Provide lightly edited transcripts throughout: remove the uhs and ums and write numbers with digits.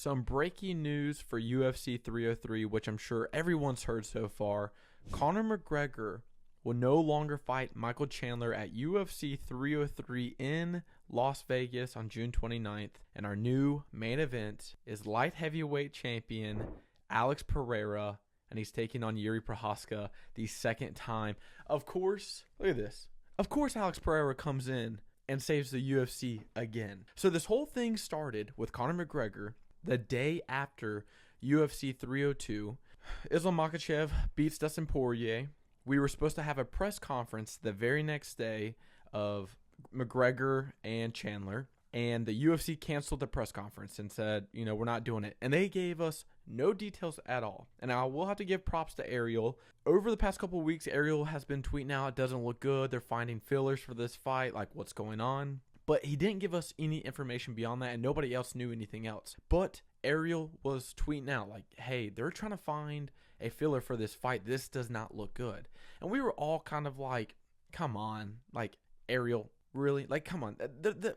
Some breaking news for UFC 303, which I'm sure everyone's heard so far. Conor McGregor will no longer fight Michael Chandler at UFC 303 in Las Vegas on June 29th. And our new main event is light heavyweight champion Alex Pereira, and he's taking on Jiri Procházka the second time. Of course, look at this. Of course, Alex Pereira comes in and saves the UFC again. So this whole thing started with Conor McGregor the day after UFC 302. Islam Makhachev beats Dustin Poirier. We were supposed to have a press conference the very next day of McGregor and Chandler, and the UFC canceled the press conference and said, we're not doing it. And they gave us no details at all. And I will have to give props to Ariel. Over the past couple of weeks, Ariel has been tweeting out, it doesn't look good. They're finding fillers for this fight, like what's going on. But he didn't give us any information beyond that, and nobody else knew anything else. But Ariel was tweeting out like, hey, they're trying to find a filler for this fight. This does not look good. And we were all kind of like, come on, like, Ariel, really? Like, come on.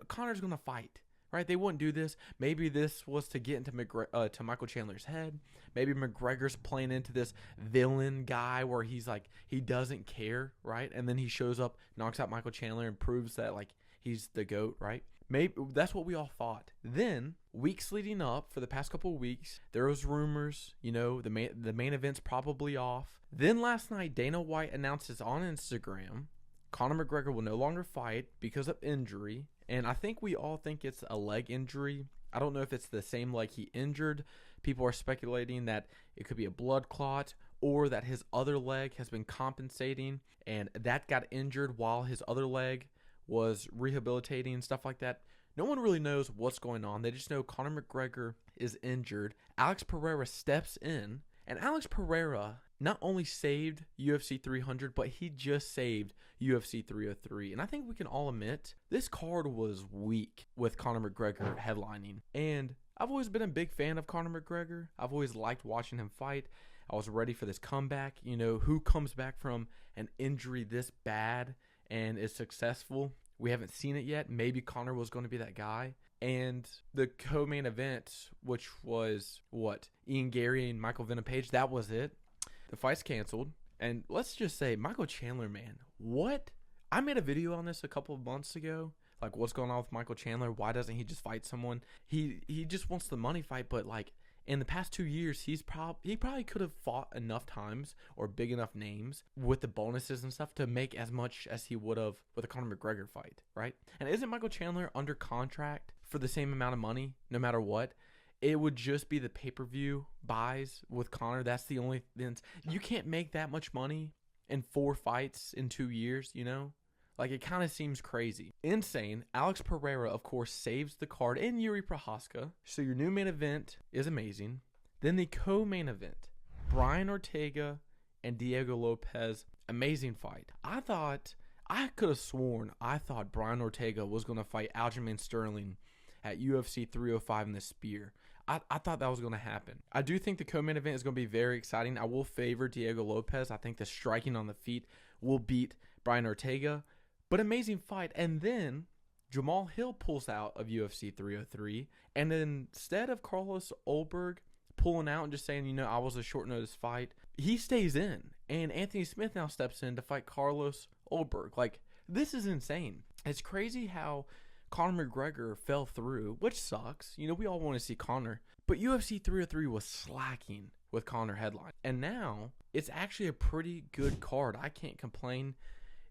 Conor's going to fight, right? They wouldn't do this. Maybe this was to get into to Michael Chandler's head. Maybe McGregor's playing into this villain guy where he's like, he doesn't care, right? And then he shows up, knocks out Michael Chandler, and proves that, like, he's the GOAT, right? Maybe that's what we all thought. Then, weeks leading up, for the past couple of weeks, there was rumors, the main event's probably off. Then last night, Dana White announces on Instagram, Conor McGregor will no longer fight because of injury. And I think we all think it's a leg injury. I don't know if it's the same leg he injured. People are speculating that it could be a blood clot or that his other leg has been compensating and that got injured while his other leg was rehabilitating and stuff like that. No one really knows what's going on. They just know Conor McGregor is injured. Alex Pereira steps in, and Alex Pereira not only saved UFC 300, but he just saved UFC 303. And I think we can all admit this card was weak with Conor McGregor headlining. And I've always been a big fan of Conor McGregor. I've always liked watching him fight. I was ready for this comeback. Who comes back from an injury this bad and is successful? We haven't seen it yet. Maybe Conor was going to be that guy. And the co-main event, which was Ian Gary and Michael Venom Page, that was it. The fight's canceled. And let's just say, Michael Chandler, man, what? I made a video on this a couple of months ago. Like, what's going on with Michael Chandler? Why doesn't he just fight someone? He just wants the money fight, but like, in the past 2 years, he probably could have fought enough times or big enough names with the bonuses and stuff to make as much as he would have with a Conor McGregor fight, right? And isn't Michael Chandler under contract for the same amount of money no matter what? It would just be the pay-per-view buys with Conor. That's the only thing. You can't make that much money in 4 fights in 2 years, Like, it kind of seems crazy. Insane. Alex Pereira, of course, saves the card in Jiri Procházka. So your new main event is amazing. Then the co-main event, Brian Ortega and Diego Lopes. Amazing fight. I could have sworn Brian Ortega was going to fight Aljamain Sterling at UFC 305 in the spear. I thought that was going to happen. I do think the co-main event is going to be very exciting. I will favor Diego Lopes. I think the striking on the feet will beat Brian Ortega. But amazing fight. And then Jamal Hill pulls out of UFC 303. And instead of Carlos Ulberg pulling out and just saying, I was a short notice fight, he stays in. And Anthony Smith now steps in to fight Carlos Ulberg. Like, this is insane. It's crazy how Conor McGregor fell through, which sucks. We all want to see Conor. But UFC 303 was slacking with Conor headline. And now it's actually a pretty good card. I can't complain.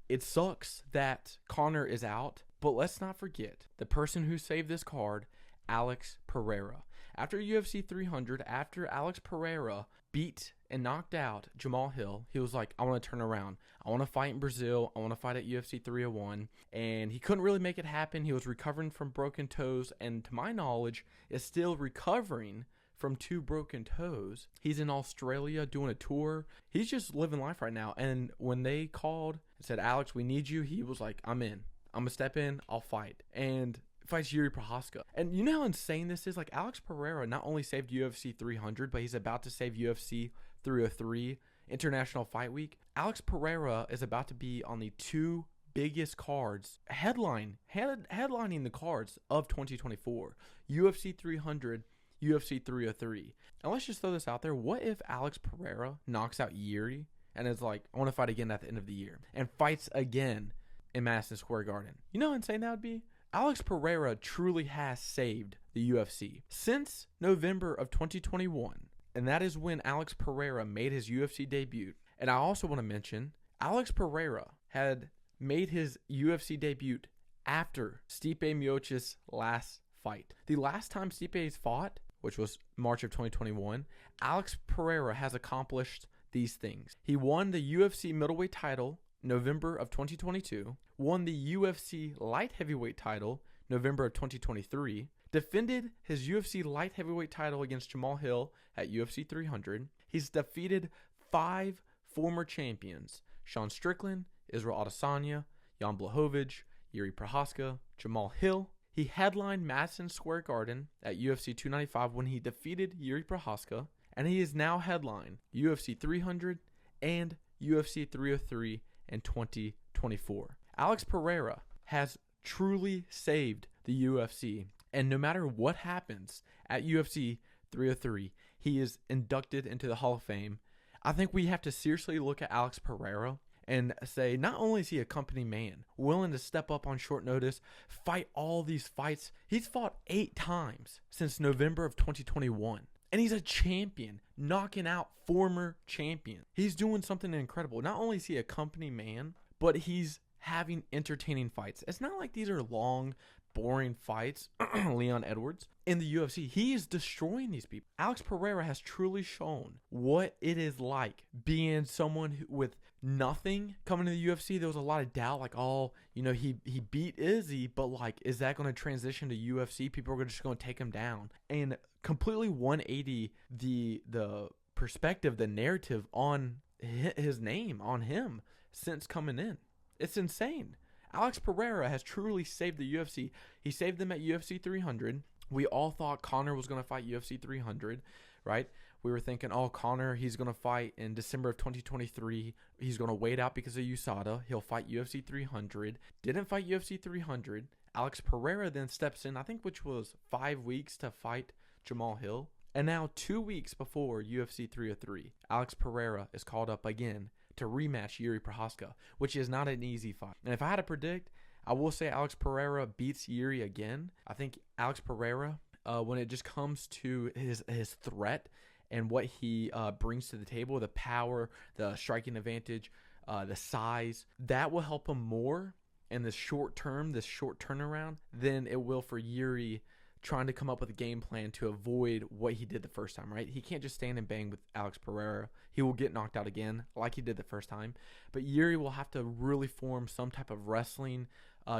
It sucks that Conor is out, but let's not forget the person who saved this card, Alex Pereira. After UFC 300, after Alex Pereira beat and knocked out Jamal Hill, he was like, I want to turn around. I want to fight in Brazil. I want to fight at UFC 301. And he couldn't really make it happen. He was recovering from broken toes, and to my knowledge, is still recovering from 2 broken toes. He's in Australia doing a tour. He's just living life right now. And when they called and said, Alex, we need you, he was like, I'm in. I'm going to step in. I'll fight. And fights Jiri Procházka. And you know how insane this is? Like, Alex Pereira not only saved UFC 300, but he's about to save UFC 303 International Fight Week. Alex Pereira is about to be on the 2 biggest cards, headlining the cards of 2024. UFC 300, UFC 303. And let's just throw this out there. What if Alex Pereira knocks out Jiri and is like, I want to fight again at the end of the year, and fights again in Madison Square Garden? You know how insane that would be? Alex Pereira truly has saved the UFC since November of 2021. And that is when Alex Pereira made his UFC debut. And I also want to mention, Alex Pereira had made his UFC debut after Stipe Miocic's last fight. The last time Stipe's fought, which was March of 2021, Alex Pereira has accomplished these things. He won the UFC middleweight title November of 2022, won the UFC light heavyweight title November of 2023, defended his UFC light heavyweight title against Jamal Hill at UFC 300. He's defeated 5 former champions: Sean Strickland, Israel Adesanya, Jan Blachowicz, Jiri Procházka, Jamal Hill. He headlined Madison Square Garden at UFC 295 when he defeated Jiri Procházka, and he is now headlined UFC 300 and UFC 303 in 2024. Alex Pereira has truly saved the UFC, and no matter what happens at UFC 303, he is inducted into the Hall of Fame. I think we have to seriously look at Alex Pereira and say, not only is he a company man, willing to step up on short notice, fight all these fights. He's fought 8 times since November of 2021. And he's a champion, knocking out former champions. He's doing something incredible. Not only is he a company man, but he's having entertaining fights. It's not like these are long, boring fights. Leon Edwards in the UFC, he is destroying these people. Alex Pereira has truly shown what it is like being someone with nothing coming to the UFC. There was a lot of doubt, like, oh, you know, he beat Izzy, but like, is that going to transition to UFC? People are just going to take him down, and completely 180 the perspective, the narrative on his name, on him since coming in. It's insane. Alex Pereira has truly saved the UFC. He saved them at UFC 300. We all thought Conor was going to fight UFC 300, right? We were thinking, oh, Conor, he's going to fight in December of 2023. He's going to wait out because of USADA. He'll fight UFC 300. Didn't fight UFC 300. Alex Pereira then steps in, I think, which was 5 weeks to fight Jamal Hill. And now 2 weeks before UFC 303, Alex Pereira is called up again to rematch Jiri Procházka, which is not an easy fight. And if I had to predict, I will say Alex Pereira beats Jiri again. I think Alex Pereira, when it just comes to his threat and what he brings to the table, the power, the striking advantage, the size, that will help him more in this short term, this short turnaround, than it will for Jiri trying to come up with a game plan to avoid what he did the first time, right? He can't just stand and bang with Alex Pereira. He will get knocked out again like he did the first time. But Jiri will have to really form some type of wrestling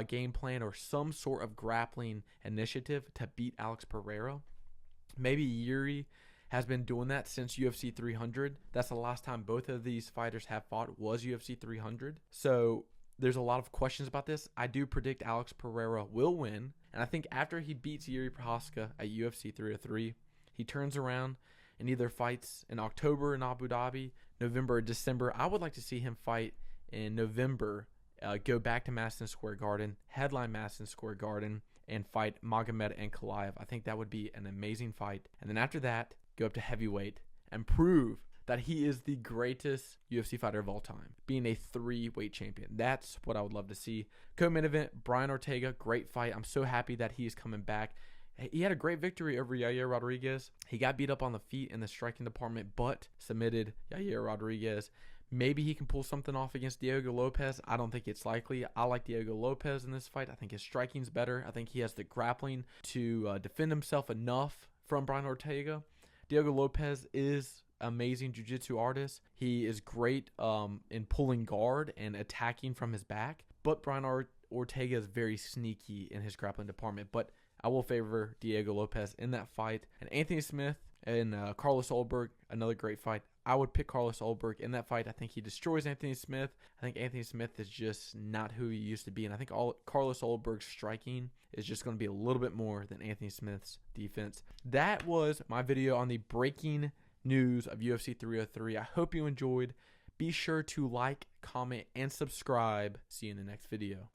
game plan or some sort of grappling initiative to beat Alex Pereira. Maybe Jiri has been doing that since UFC 300. That's the last time both of these fighters have fought, was UFC 300. So there's a lot of questions about this. I do predict Alex Pereira will win. And I think after he beats Jiri Procházka at UFC 303, he turns around and either fights in October in Abu Dhabi, November or December. I would like to see him fight in November, go back to Madison Square Garden, headline Madison Square Garden, and fight Magomed Ankalaev. I think that would be an amazing fight. And then after that, go up to heavyweight and prove that he is the greatest UFC fighter of all time, being a 3-weight champion. That's what I would love to see. Co-main event, Brian Ortega, great fight. I'm so happy that he's coming back. He had a great victory over Yair Rodriguez. He got beat up on the feet in the striking department, but submitted Yair Rodriguez. Maybe he can pull something off against Diego Lopes. I don't think it's likely. I like Diego Lopes in this fight. I think his striking's better. I think he has the grappling to defend himself enough from Brian Ortega. Diego Lopes is amazing jiu-jitsu artist. He is great in pulling guard and attacking from his back, but Brian Ortega is very sneaky in his grappling department. But I will favor Diego Lopes in that fight. And Anthony Smith and Carlos Ulberg, another great fight. I would pick Carlos Ulberg in that fight. I think he destroys Anthony Smith. I think Anthony Smith is just not who he used to be, and I think Carlos Ulberg's striking is just going to be a little bit more than Anthony Smith's defense. That was my video on the breaking news of UFC 303. I hope you enjoyed. Be sure to like, comment, and subscribe. See you in the next video.